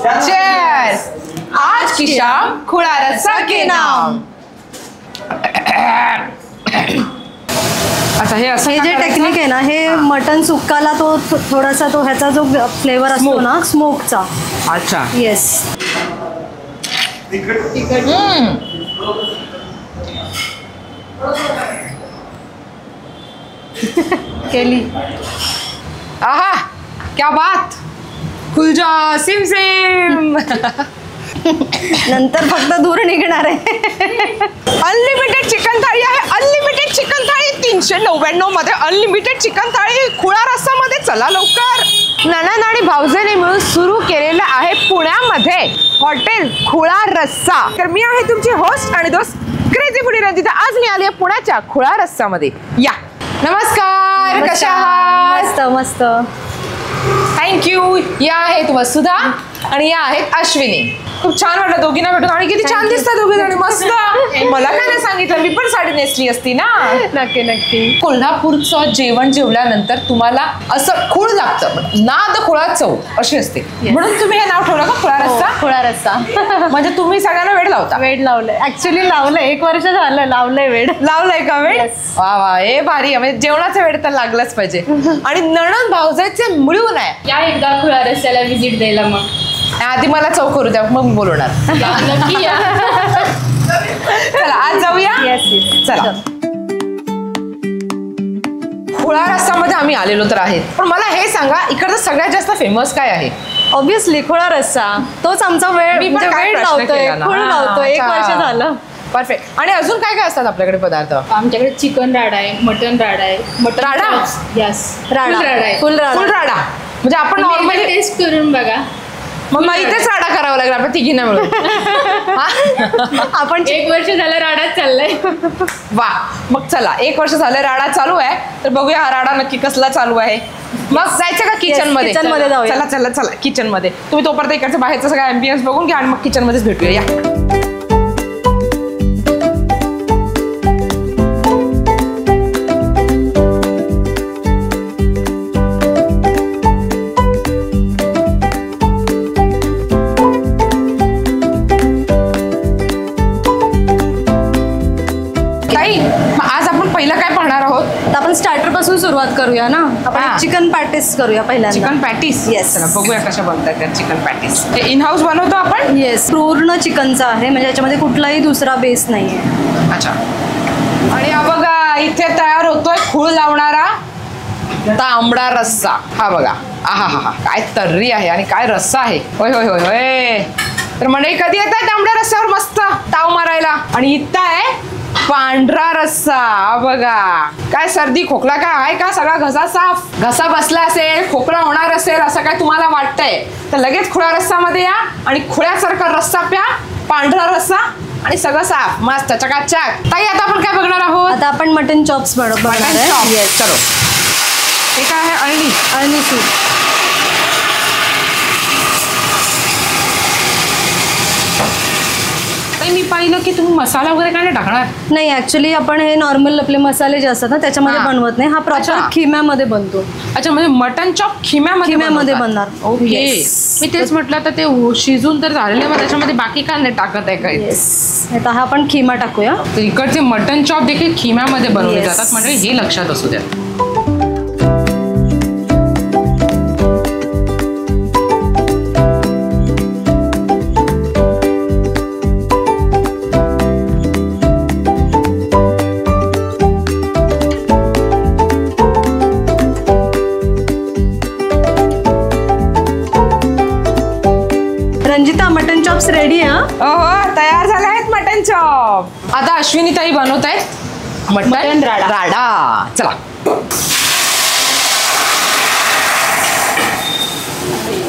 Cheers. आज की शाम खुला रस्सा के नाम। अच्छा हे असं हे जे टेक्निक आहे ना, हे मटन सुक्काला तो थोडासा तो ह्याचा जो फ्लेवर असतो ना स्मोकचा। अच्छा येस। केली। आहा क्या बात, खुल जा सिम सिम। नंतर फक्त दूर निघणार आहे। अनलिमिटेड चिकन थाळी आहे, अनलिमिटेड चिकन थाळी 399 मध्ये अनलिमिटेड चिकन थाळी खुळा रस्सा मध्ये। चला लवकर। नणंद आणि भाऊजेने मिळून सुरू केलेलं आहे पुण्यामध्ये हॉटेल खुळा रस्सा। तर मी आहे तुमची होस्ट आणि दोस्त क्रेझी फूडी रंजिता। आज मी आली आहे पुण्याच्या खुळा रस्सा मध्ये। या नमस्कार, कशा आहात? मस्त मस्त, थँक्यू। या आहेत वसुधा आणि या आहेत अश्विनी। खूप छान वाटलं दोघींना भेटून आणि किती छान दिसतात दोघी जणी, मस्त। मला काय नाही सांगितलं, मी पण साडी नेसली असती ना। नक्की नक्की। कोल्हापूरचं जेवण जेवल्यानंतर तुम्हाला असं खूळ लागतं, नाद खुळा चव अशी असते, म्हणून तुम्ही हे नाव ठेवलं का खुळा रस्सा? खुळा रस्सा। म्हणजे तुम्ही सगळ्यांना वेळ लावता? वेड लावलंय, ऍक्च्युली लावलंय, 1 वर्ष झालं लावलंय वेड। लावलंय का वेळ? वा वा, हे भारी आहे, म्हणजे जेवणाचा वेळ तर लागलाच पाहिजे। आणि नणंद भाऊजाईचे मिळून आहे। या एकदा खुळा रस्त्याला व्हिजिट द्यायला, मग आधी मला चव करू द्या, मग मी बोलवणार। नक्की या। चला आज जाऊया। चला खुळा रस्सामध्ये आम्ही आलेलो तर आहेत, पण मला हे सांगा इकडचं सगळ्यात जास्त फेमस काय आहे? ऑब्विसली खुळा रस्सा, तोच आमचा वेळ वेळ लावतोय, खुळ लावतोय, 1 वर्ष झालं। परफेक्ट। आणि अजून काय काय असतात आपल्याकडे पदार्थ? आमच्याकडे चिकन राडा आहे, मटन राडा आहे, मटन राडा? यस, राडा आहे, फुल राडा। फुल राडा म्हणजे आपण नॉर्मली नॉर्मली टेस्ट करून बघा। मग इथेच राडा करावा लागेल आपण तिघींना मिळून। आपण 1 वर्ष झालं राडाच चाललाय। वा, मग चला 1 वर्ष झालं राडा चालू आहे, तर बघूया हा राडा नक्की कसला चालू आहे। मग जायचं का किचन मध्ये? किचन मध्ये जाऊया। चला चला चला किचन मध्ये। तुम्ही तोपर्यंत इकडचं बाहेरचं सगळं ॲम्बियन्स बघून घ्या आणि मग किचन मध्येच भेटूया। या आज आपण पहिलं काय पाहणार आहोत? तर आपण स्टार्टर पासून सुरुवात करूया ना। आपण चिकन पॅटीस करूया पहिल्यांदा। Chicken patties? येस। चला बघूया कशा बनतात त्या चिकन पॅटीस। हे इन हाऊस बनवतो आपण? येस, पूर्ण चिकनचा आहे, म्हणजे याच्यामध्ये कुठलाही दुसरा बेस नाहीये। अच्छा। आणि हा बघा इथे तयार होतोय खूळ लावणारा तांबडा रस्सा। हा बघा, आहा हा हा, काय तर्री आहे आणि काय रस्सा आहे। होय होय होय होय। तर मंडळी कधी येतात तांबड्या रस्स्यावर मस्त ताव मारायला? आणि इथं आहे पांढरा रस्सा। बघा काय सर्दी खोकला काय आहे का? सगळा घसा साफ, घसा बसला असेल, खोकला होणार असेल असं काय तुम्हाला वाटतंय तर लगेच खुळा रस्सा मध्ये या आणि खुळ्यासारखा रस्सा प्या, पांढरा रस्सा आणि सगळं साफ मस्त चकाचक। ताई आता आपण काय बघणार आहोत? आता आपण मटन चॉप्स बनवणार आहे। येस, चलो। हे काय आहे? अळणी? अळणी सूप। मी पाहिलं की तुम्ही मसाला वगैरे काय नाही टाकणार? नाही, ऍक्च्युली आपण हे नॉर्मल आपले मसाले जे असतात ना त्याच्यामध्ये बनवत नाही, हा प्रॉपर खिम्यामध्ये बनतो। अच्छा, म्हणजे मटन चॉप खिम्यामध्ये बनणार। ओके, मी तेच म्हटलं तर ते शिजून तर झालेले, मग त्याच्यामध्ये बाकी काय नाही टाकत आहे काय? आता हा आपण खिमा टाकूया। तर इकडचे मटन चॉप देखील खिम्यामध्ये बनवले जातात, म्हणजे हे लक्षात असू द्या। रंजिता, मटन चॉप्स रेडी आहे। हो, तयार झाले आहेत मटन चॉप। आता अश्विनी ताई बनवत आहेत मटन राडा। चला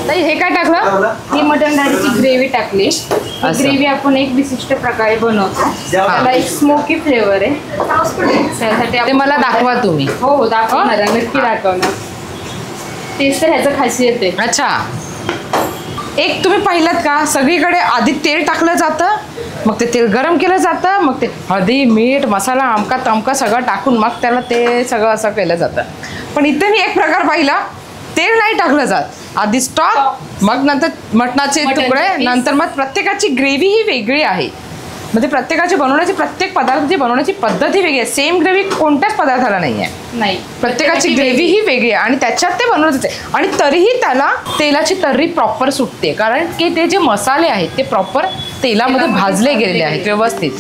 ताई हे काय टाकलं? ही मटन राडीची ग्रेव्ही टाकली। ग्रेव्ही आपण एक विशिष्ट प्रकारे बनवतो, त्याला एक स्मोकी फ्लेवर आहे, त्यासाठी ते मला दाखवा तुम्ही। हो हो दाखवणार, नक्की दाखवणार। तेच तर ह्याचं खासियत आहे। अच्छा, एक तुम्ही पाहिलं का सगळीकडे आधी तेल टाकलं जातं, मग ते तेल गरम केलं जातं, मग ते हळदी मीठ मसाला आमका तमका सगळं टाकून मग त्याला ते सगळं असं केलं जातं। पण इथे मी एक प्रकार पाहिला, तेल नाही टाकलं जात, आधी स्टॉक मग नंतर मटणाचे मटणचे तुकडे, piece. नंतर मग प्रत्येकाची ग्रेव्ही ही वेगळी आहे. म्हणजे प्रत्येकाची बनवण्याची, प्रत्येक पदार्थाची बनवण्याची पद्धत ही वेगळी आहे. सेम ग्रेव्ही कोणत्याच पदार्थाला नाही आहे. नाही, प्रत्येकाची ग्रेव्ही ही वेगळी आहे आणि त्याच्यात ते बनवत आहे. आणि तरीही त्याला तेलाची तर्री प्रॉपर सुटते, कारण की ते जे मसाले आहेत ते प्रॉपर तेलामध्ये भाजले गेलेले आहेत व्यवस्थित.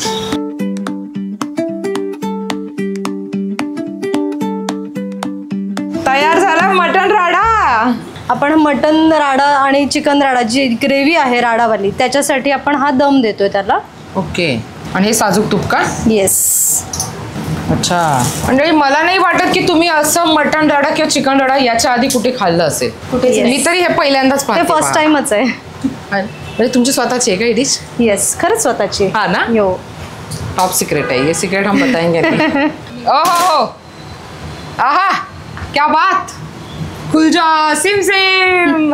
तयार झाला मटण राडा. आपण मटन राडा आणि चिकन राडा जी ग्रेव्ही आहे राडावाली, त्याच्यासाठी आपण हा दम देतोय त्याला. ओके. आणि हे साजूक तूप का? येस. अच्छा. म्हणजे मला नाही वाटत की तुम्ही असं मटण राडा किंवा चिकन राडा याच्या आधी कुठे खाल्लं असेल. कुठेच मी तरी हे पहिल्यांदाच ते पाहते. फर्स्ट टाइमच आहे. म्हणजे तुमची स्वतःची आहे का ही डिश? येस, खरंच स्वतःची. हा ना? हो. टॉप सिक्रेट है ये, सिक्रेट हम बताएंगे नहीं. ओहो, आहा, क्या बात. खुल जा सिम सिम.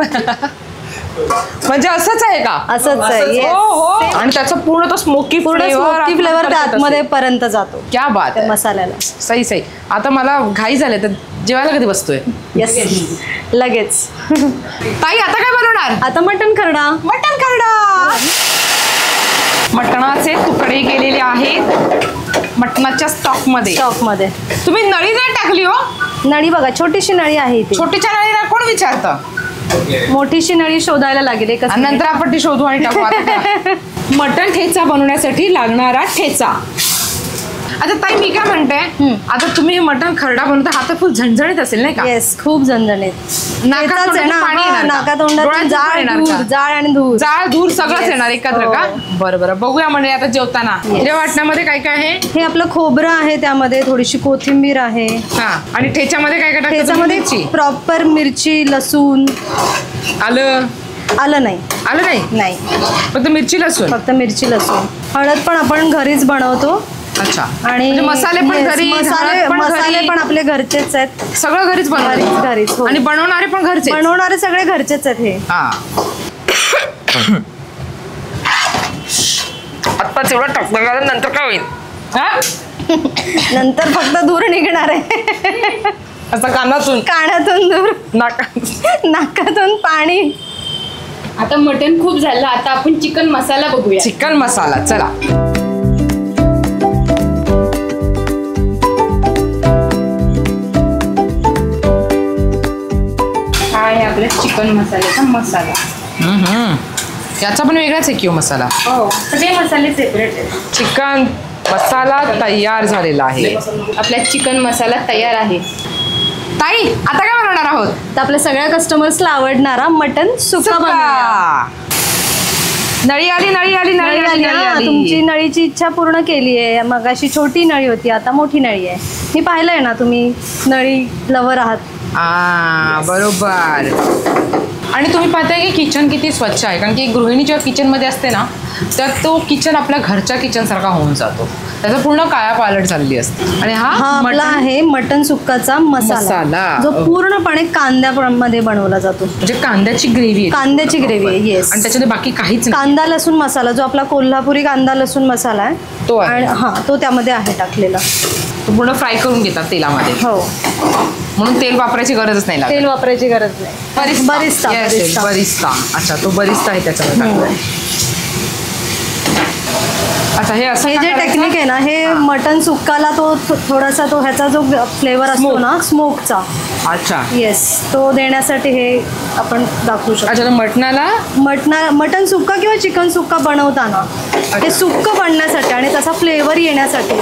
म्हणजे असंच आहे का? असंच आहे. yes. हो हो. आणि त्याचं पूर्ण तो स्मोकी पूर्ण स्मोकी फ्लेवर त्या आतमध्ये पर्यंत जातो क्या बात त्या आहे. मसाल्याला. सही सही. आता मला घाई झाले, तर जेवायला कधी बसतोय? येस, लगेच. ताई आता काय बनवणार? आता मटन खरडा. मटण खरडा. मटणाचे तुकडे केलेले आहेत मटणाच्या स्टॉक मध्ये. तुम्ही नळी नाही टाकली हो? नळी बघा, छोटीशी नळी आहे इथे. छोटीच्या नळीला कोण विचारतं? मोठीशी नळी शोधायला लागेल एकच आणि नंतर आपण ती शोधू आणि टाकू. आता काय? मटण ठेचा बनवण्यासाठी लागणारा ठेचा. आता ताई मी काय म्हणते, आता तुम्ही हे मटण खरडा बनवता, हा तर फुल झणझणीत असेल नाही का? येस, खूप झणझणीत. नाकात ठेचाच आहे ना, पाणी हा, येणार का? नाका तोंडात डोळ्यात जाळ, पाणी येणार धूर, का? जाळ आणि धूर. जाळ धूर सगळंच Yes. येणार एकत्र का? हो. बरं बरं, बघूया म्हणजे आता जेवताना. हिरव्या वाटणामध्ये काय काय आहे? हे आपलं खोबरं आहे, त्यामध्ये थोडीशी कोथिंबीर आहे. हा. आणि ठेच्यामध्ये काय काय टाकतं? त्याच्यामध्ये मिरची, प्रॉपर मिरची, लसूण. आलं. आलं नाही. आलं नाही, नाही, फक्त मिरची लसूण. फक्त मिरची लसूण. हळद पण आपण घरीच बनवतो. अच्छा. आणि म्हणजे मसाले पण yes, घरी, मसाले हळद पण मसाले घरी. पण आपले घरचेच आहेत. सगळं घरीच बनवतो. घरीच, हो. आणि बनवणारे पण घरचे. बनवणारे सगळे घरचेच आहेत हे. हा. आत्ताच एवढं टाकलं, नंतर काय होईल? हा? नंतर फक्त धूर निघणार आहे. असं कानातून, कानातून धूर, नाकातून पाणी. आता मटण खूप झालं, आता आपण चिकन मसाला बघूया. चिकन मसाला. चला. हा आहे आपल्या चिकन मसाल्याचा मसाला. याचा पण वेगळाच आहे किंवा मसाला. हो, सगळे मसाले सेपरेट आहेत. चिकन मसाला तयार झालेला आहे. आपला चिकन मसाला तयार आहे. ताई आता काय बनवणार आहोत? तर आपल्या सगळ्या कस्टमर्सला आवडणारा मटन सुका बनवूया. नळी आली, नळी आली, नळी नळी आली, आली नळी ना, आली. तुमची नळीची इच्छा पूर्ण केली आहे. मग अशी छोटी नळी होती, आता मोठी नळी आहे. मी पाहिलंय ना, तुम्ही नळी लवर आहात. बरोबर. आणि तुम्ही पाहताय की किचन किती स्वच्छ आहे, कारण की गृहिणी जेव्हा किचनमध्ये असते ना, तर तो किचन आपल्या घरच्या किचन सारखा होऊन जातो. त्याचा पूर्ण काया पालट झालेली असते. आणि हा हा आपला आहे मटन सुक्काचा मसाला, मसाला. जो पूर्णपणे कांद्यामध्ये बनवला जातो. म्हणजे कांद्याची ग्रेव्ही. कांद्याची ग्रेव्ही आहे. येस. आणि त्याच्यामध्ये बाकी काहीच नाही. कांदा लसूण मसाला, जो आपला कोल्हापुरी कांदा लसूण मसाला आहे, तो आहे. आणि हा तो त्यामध्ये आहे टाकलेला. तो पूर्ण फ्राय करून घेतात तेलामध्ये, हो. म्हणून तेल वापरायची गरजच नाही लागत. तेल वापरायची गरज नाही. बरिस्ता. Yes, yes, Barista. अच्छा, तो बरिस्ता आहे त्याच्यामध्ये टाकलाय. अच्छा, हे असं हे का जे करायचं? टेक्निक आहे ना, हे मटन सुक्काला तो थोडासा तो ह्याचा जो फ्लेवर असतो ना, स्मोकचा. अच्छा. येस, तो देण्यासाठी हे आपण दाखवू शकतो. अच्छा, तर मटणाला मटन सुक्का किंवा चिकन सुक्का बनवताना हे सुक्क बनण्यासाठी आणि तसा फ्लेवर येण्यासाठी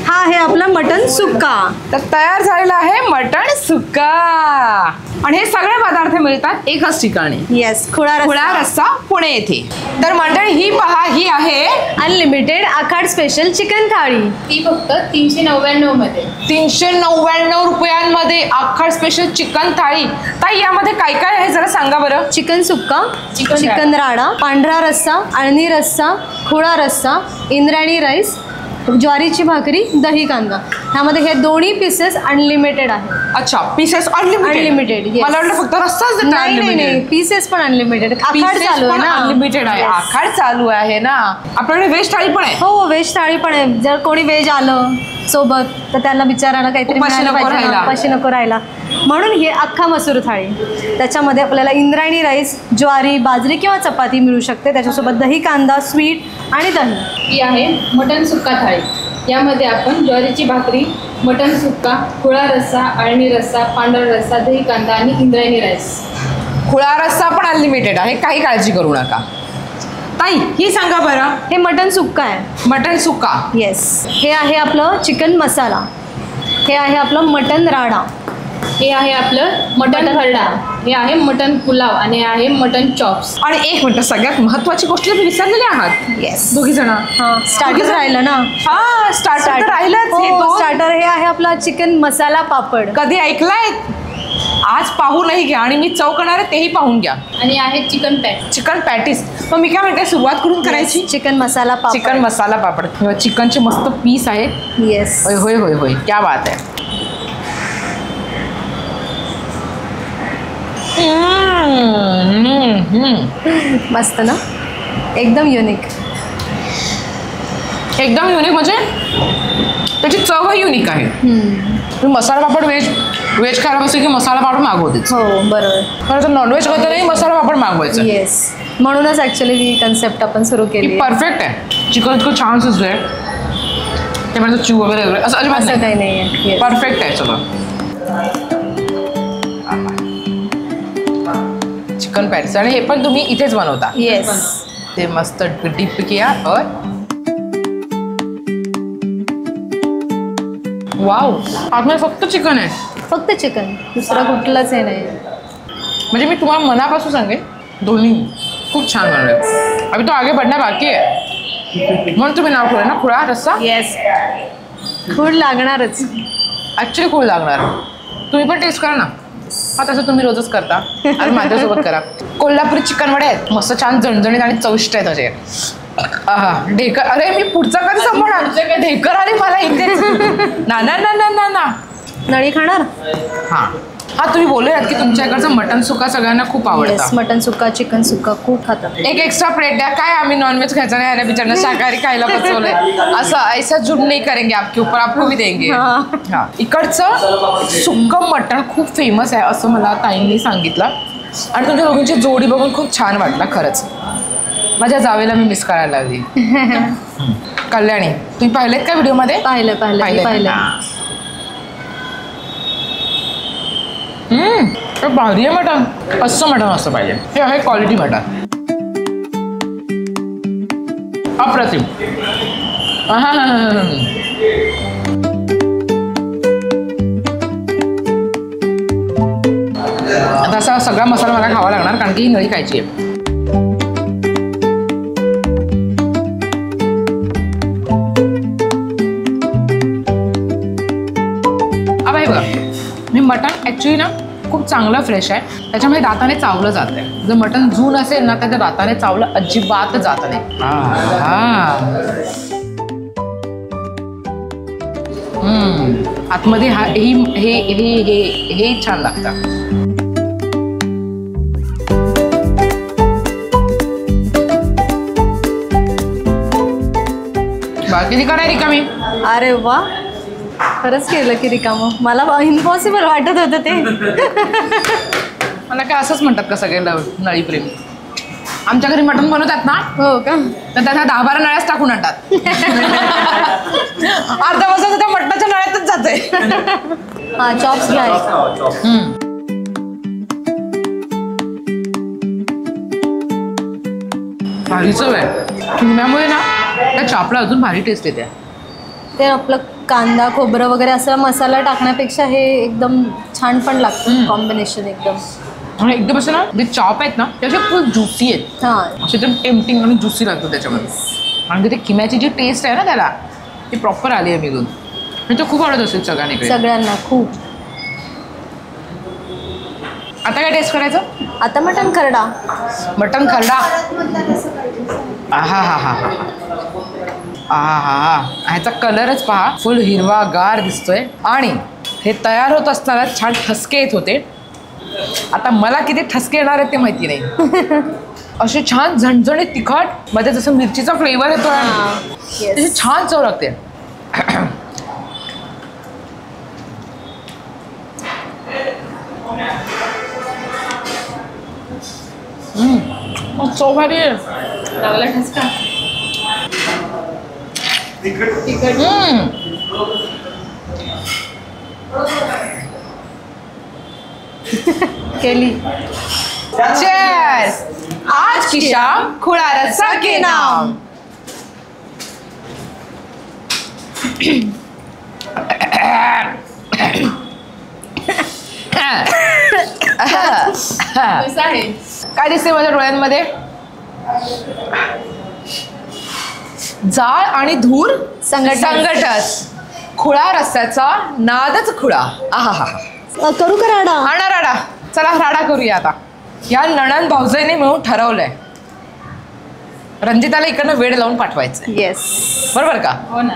हा आहे आपला मटन सुक्का. तर तयार झालेला आहे मटण सुक्का. आणि हे सगळे पदार्थ मिळतात एकाच ठिकाणी. येस, खुळा रस्सा पुणे येथे. तर मंडळी ही पहा, ही आहे अनलिमिटेड आखाड स्पेशल चिकन थाळी. ती फक्त 399 मध्ये. 399 रुपयांमध्ये आखाड स्पेशल चिकन थाळी. ताई यामध्ये काय काय आहे जरा सांगा बरं. चिकन सुक्का, चिकन चिकन राडा, पांढरा रस्सा, अळणी रस्सा, खुळा रस्सा, इंद्रायणी राईस, ज्वारीची भाकरी, दही कांदा. ह्यामध्ये हे दोन्ही पीसेस अनलिमिटेड आहे. अच्छा, पीसेस अनलिमिटेड. yes. मला वाटलं फक्त रस्साच देतात. नाही, पीसेस पण अनलिमिटेड. आखाड चालू आहे ना, अनलिमिटेड आहे. Yes. आखाड चालू आहे ना. आपल्याकडे व्हेज थाळी पण आहे. हो, व्हेज थाळी पण आहे. जर कोणी व्हेज आलं सोबत तर त्यांना बिचारायला काहीतरी उपाशी मिळायला नको पाहिजे ना, राहायला. उपाशी नको राहायला. म्हणून ही अख्खा मसूर थाळी. त्याच्यामध्ये आपल्याला इंद्रायणी राईस, ज्वारी, बाजरी किंवा चपाती मिळू शकते. त्याच्यासोबत दही कांदा, स्वीट आणि दही. ही आहे मटण सुक्का थाळी. यामध्ये आपण ज्वारीची भाकरी, मटण सुक्का, खुळा रस्सा, अळणी रस्सा, पांढरा रस्सा, दही कांदा आणि इंद्रायणी राईस. खुळा रस्सा पण अनलिमिटेड आहे, काही काळजी करू नका. ताई ही सांगा बरं. हे मटण सुक्का आहे. मटण सुक्का. येस. हे आहे आपलं चिकन मसाला. हे आहे आपलं मटण राडा. हे आहे आपलं मटण खरडा. हे आहे मटण पुलाव आणि हे आहे मटण चॉप्स. आणि एक मिनिट, सगळ्यात महत्वाची गोष्ट तुम्ही विसरलेले आहात. येस. दोघी जण. हां, स्टार्टर राहिलं ना. हा स्टार्टर राहिलंच. हे दोन स्टार्टर हे आहे आपला चिकन मसाला पापड. कधी ऐकलाय? आज पाहूनही घ्या आणि मी चव करणार आहे तेही पाहून घ्या. आणि आहे चिकन पॅट. Chicken patties. मग मी काय म्हणते, सुरुवात करून करायची. चिकन मसाला पापड. चिकन मसाला पापड. चिकनचे मस्त पीस आहेत. येस. होय होय होय होय, क्या बात आहे. मस्त ना, एकदम युनिक. एकदम युनिक म्हणजे त्याची चव युनिक आहे. तुम्ही मसाला पापड व्हेज खायला बसले की मसाला पापड मागवतेच. हो बरोबर. खरं तर नॉनव्हेज करतानाही मसाला पापड मागवायचं. येस. म्हणूनच ॲक्च्युली ही कन्सेप्ट आपण सुरू केली. परफेक्ट आहे. चिकन इतकं छान शिजलंय, त्यामध्ये चू वगैरे असं अजिबात असं नाही. काही नाही आहे. परफेक्ट आहे सगळं. चिकन पॅटीस आणि हे पण तुम्ही इथेच बनवता. येस. ते मस्त डीप किया और वाव, आतमध्ये फक्त चिकन आहे. फक्त चिकन, दुसरं कुठलंच हे नाही. म्हणजे मी तुम्हाला मनापासून सांगेन, दोन्ही खूप छान बनवले. अभी तो आगे बढ़ना बाकी आहे. म्हणून तुम्ही नाव ठेवलं ना खुळा रस्सा. येस. खूड लागणारच. ॲक्च्युली खूप लागणार. तुम्ही पण टेस्ट करा ना. हा तसं तुम्ही रोजच करता आणि माझ्यासोबत करा. कोल्हापुरी चिकन वडे आहेत, मस्त छान झणझणीत आणि चविष्ट आहेत असे. ढेकर. अरे मी पुढचा कधी सांभाळणार. ढेकर आली मला इथे. ना ना ना ना ना ना. नळी खाणार. हां हा, तुम्ही बोलले की तुमच्या इकडचं मटन सुक्का सगळ्यांना खूप आवडतं. येस. मटन सुक्का, चिकन सुक्का खूप खातात. एक एक्स्ट्रा प्लेट द्या. काय आम्ही नॉनव्हेज खायचं नाही, अरे बिचारना शाकाहारी खायला बसवलंय. असं ऐसा जुड नाही करेंगे आपके ऊपर, आपको भी देंगे. हां, इकडचं सुक्कं मटण खूप फेमस आहे असं मला ताईंनी सांगितलं. आणि तुमच्या दोघींची जोडी बघून खूप छान वाटलं खरंच. माझ्या जावेला मी मिस करायला लागली. कल्याणी, तुम्ही पाहिलेत का व्हिडिओमध्ये? पाहिलं. तर भारी आहे मटण. असं मटण असं पाहिजे. हे आहे क्वालिटी मटण. अप्रतिम. आता असा सगळा मसाला मला खावा लागणार कारण की ही नळी खायची आहे. हे बघा, मी मटण ॲक्च्युली ना खूप चांगलं फ्रेश आहे, त्याच्यामुळे दाताने चावलं जात आहे. जर मटण जून असेल ना तर त्या दाताने चावलं अजिबात जात नाही. आतमध्ये हा हे छान लागतं. बाकी काय रिकामी. अरे वा, खरंच केलं की रिकामं. मला इम्पॉसिबल वाटत होतं ते. मला काय असंच म्हणतात का सगळे नळी प्रेमी. आमच्या घरी मटण बनवतात ना, हो का, तर त्यांना 10-12 नळ्याच टाकून आणतात. अर्धा वाजता त्या मटणाच्या नळ्यातच जाते. हा, चॉप्स घ्या. भारी चव आहे. किंब्यामुळे ना त्या चापला अजून भारी टेस्ट येते. ते आपलं कांदा खोबरं वगैरे असं मसाला टाकण्यापेक्षा हे एकदम छान पण लागतं कॉम्बिनेशन एकदम. आणि एकदम असं ना जे चॉप आहेत ना ते असे फुल ज्युसी आहेत. हां, असे एकदम टेम्पटिंग आणि ज्युसी लागतं त्याच्यामध्ये. आणि ते किम्याची जी टेस्ट आहे ना त्याला ती प्रॉपर आली आहे मिळून. आणि ते खूप आवडत असेल सगळ्यांना खूप. आता काय टेस्ट करायचं? आता मटण खरडा. मटण खरडा. ह्याचा कलरच पहा, फुल हिरवागार दिसतोय. आणि हे तयार होत असताना छान ठसके येत होते. आता मला किती ठसके येणार आहेत ते माहिती नाही. असे छान झणझणीत तिखट मध्ये जसं मिरचीचा फ्लेवर येतो, तशी छान चव लागते. सो भारी आहे. लागला ठसका. तिखट. केली. Cheers! आज की शाम खुला रस्सा के नाम. कसं आहे? काय दिसते माझ्या डोळ्यांमध्ये? जाळ आणि धूर संगटच. खुळा रस्स्याचा नादच खुळा. आहा. करू का राडा? आणा राडा. चला राडा करूया आता. या नणंद भाऊजाईने मिळून ठरवलंय रंजिताला इकडनं वेळ लावून पाठवायचं. येस. बरोबर का? हो ना.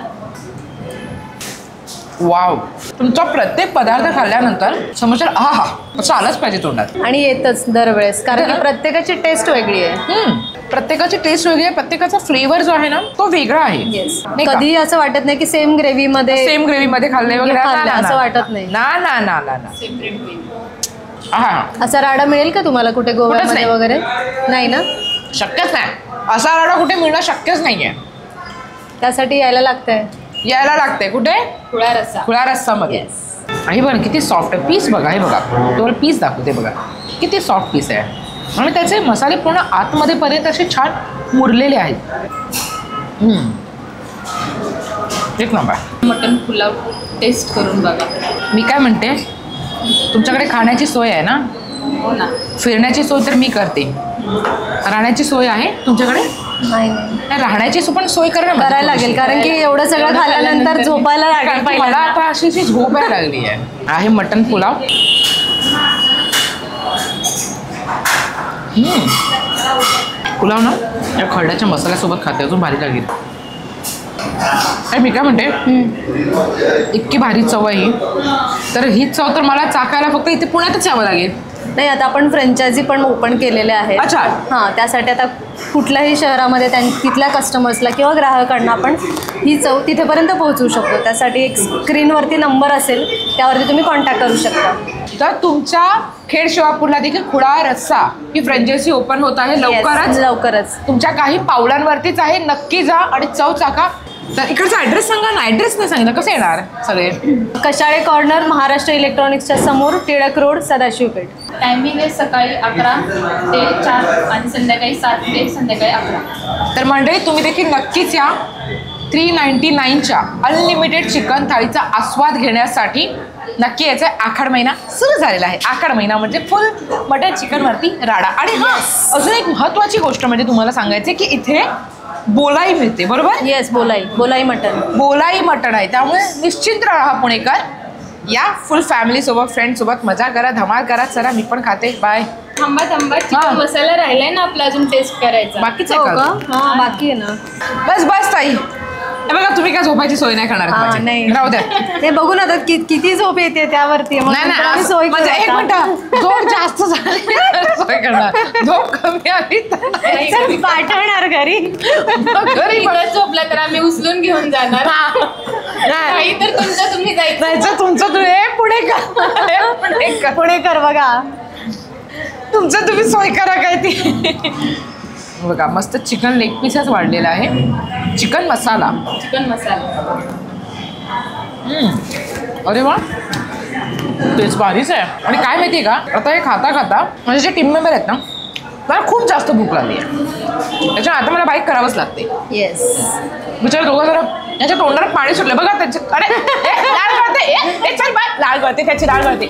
वाव. तुमचा प्रत्येक पदार्थ खाल्ल्यानंतर समोर आहा असं आलंच पाहिजे तोंडात. आणि येतच दरवेळेस, कारण की प्रत्येकाची टेस्ट वेगळी आहे. प्रत्येकाची टेस्ट वेगळी आहे. प्रत्येकाचा फ्लेवर जो आहे ना तो वेगळा आहे. नाही का? कधी असं वाटत नाही की सेम ग्रेव्ही मध्ये सेम ग्रेव्ही मध्ये खाल्लंय वगैरे खाल्लंय असं वाटत नाही. ना. सेपरेट होईल. आहा. असा राडा मिळेल का तुम्हाला कुठे गोव्यामध्ये नाही. वगैरे? नाही ना. शक्यच नाही. असा राडा कुठे मिळणं शक्यच नाहीये. त्यासाठी यायला लागतंय. यायला लागते कुठे? खुळा रस्सा. खुळा रस्सामध्ये. आणि बघा किती सॉफ्ट आहे. पीस बघा. हे बघा तुम्हाला पीस दाखवते बघा किती सॉफ्ट पीस आहे. आणि त्याचे मसाले पूर्ण आतमध्ये पर्यंत असे छान मुरलेले आहेत. एक नंबर. मटन पुलाव टेस्ट करून बघा. मी काय म्हणते, तुमच्याकडे खाण्याची सोय आहे ना? हो ना. फिरण्याची सोय तर मी करते. राहण्याची सोय आहे तुमच्याकडे? नाही. राहण्याची पण सोय करायला लागेल, कारण की एवढं सगळं खाल्ल्यानंतर झोपायला लागेल. मला आता अशी झोप यायला लागली आहे. मटन पुलाव. पुलाव ना या खरड्याच्या मसाल्यासोबत खाते अजून भारी लागेल. मी काय म्हणते, इतकी भारी चव आहे ही. तर ही चव तर मला चाकायला फक्त इथे पुण्यातच यावं लागेल. नाही, आता आपण फ्रँचायझी पण ओपन केलेले आहे. अच्छा. हां, त्यासाठी आता कुठल्याही शहरामध्ये तिथल्या कस्टमर्सला किंवा ग्राहकांना आपण ही चव तिथेपर्यंत पोहोचवू शकतो. त्यासाठी एक स्क्रीनवरती नंबर असेल, त्यावरती तुम्ही कॉन्टॅक्ट करू शकता. तर तुमच्या खेड शिवापूरला देखील खुळा रस्सा ही फ्रँचायझी ओपन होत आहे लवकरच. तुमच्या काही पावलांवरतीच आहे. नक्की जा आणि चव चाका. तर इकडचा ॲड्रेस सांगा ना. ॲड्रेस नाही सांगितलं, कसं येणार सगळे? कशाळे कॉर्नर, महाराष्ट्र इलेक्ट्रॉनिक्सच्या समोर, टिळक रोड, सदाशिवपेठ. टायमिंग आहे सकाळी 11 ते 4 आणि संध्याकाळी 7 ते संध्याकाळी 11. तर मंडळी तुम्ही देखील नक्कीच या. 399च्या अनलिमिटेड चिकन थाळीचा आस्वाद घेण्यासाठी नक्की यायचं. आखाड महिना सुरू झालेला आहे. आखाड महिना म्हणजे फुल मटन चिकनवरती राडा. आणि अजून एक महत्त्वाची गोष्ट म्हणजे तुम्हाला सांगायची की इथे बोलाई मिळते. बरोबर? येस, बोलाई मटण आहे. त्यामुळे निश्चिंत राहा पुणेकर. या फुल फॅमिली सोबत, फ्रेंड सोबत मजा करा, धमाल करा. चला मी पण खाते. बाय. थांबा चिकन मसाला राहिलाय ना आपला अजून टेस्ट करायचा. बाकीच बाकी आहे ना. बस ताई. हे बघा तुम्ही काय झोपायची सोय नाही करणार माझी. नाही, राहू द्या. ते बघू ना किती झोप येते त्यावरती. नाही सोय म्हणजे एक मिनिट, झोप जास्त झाली सोय करणार. झोप कमी आली तर पाठवणार घरी. इथं झोपला तर आम्ही उचलून घेऊन जाणार. नाही तर तुम्ही जायचं. तुमचं तुम्ही पुणे कर बघा. तुमचं तुम्ही सोय करा काय ती. बघा मस्त चिकन लेग पीसच वाढलेला आहे. चिकन मसाला. अरे वा, तेच भारीच आहे. आणि काय माहितीये का, आता हे खाता माझे जे टीम मेंबर आहेत ना, मला खूप जास्त भूक लागली आहे. त्याच्या आता मला बाईक करावंच लागते. येस. बिचार दोघं जरा याच्या तोंडाला पाणी सुटलं बघा त्याच्या. अरे लाल गळते. चल बाय, लाल गळते त्याची, लाल गळते.